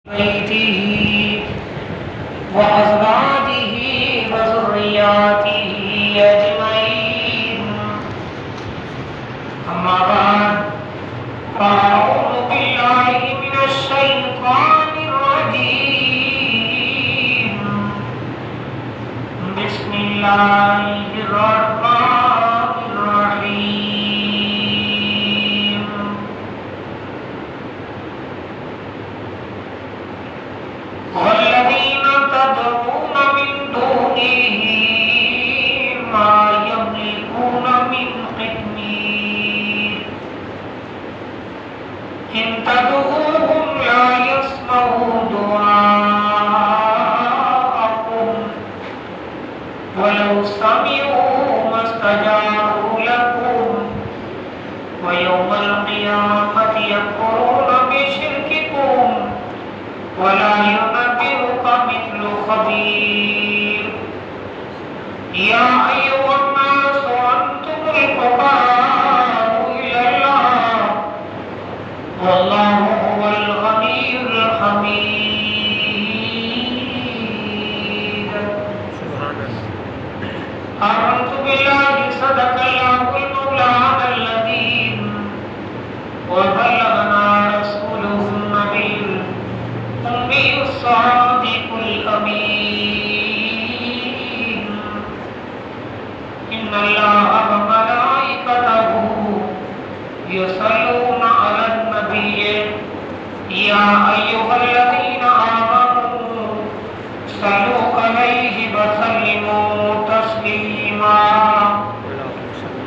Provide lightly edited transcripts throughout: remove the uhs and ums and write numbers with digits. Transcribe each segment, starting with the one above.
بيته وأزواجه وذرياته أجمعين. أما بعد فأعوذ بالله من الشيطان الرجيم. بسم الله الرحمن الرحيم. والذين تدعون من دونه ما يملكون من قطمير إن تدعوهم لا يسمعوا دعاءكم ولو سمعوا ما استجابوا لكم ويوم القيامة يكفرون بشرككم ولا ينبئك مثل خبير. يا أيها الناس أنتم الفقراء إلى الله والله هو الغني الحميد. آمنت بالله صدق الله المولانا الذين وبلغنا رسوله النبي الأمي الصادق الأمين. إن الله وملائكته يصلون على النبي يا أيها الذين آمنوا صلوا عليه وسلموا تسليما.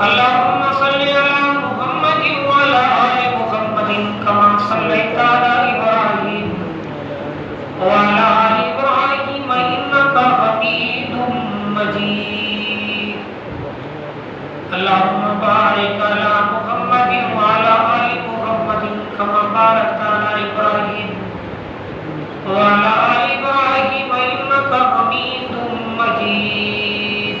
اللهم صل على محمد وعلى آل محمد كما صليت على إبراهيم وعلى آل إبراهيم إنك حميد مجيد. اللهم بارك على محمد وعلى آل محمد كما باركت على إبراهيم وعلى آل إبراهيم إنك حميد مجيد.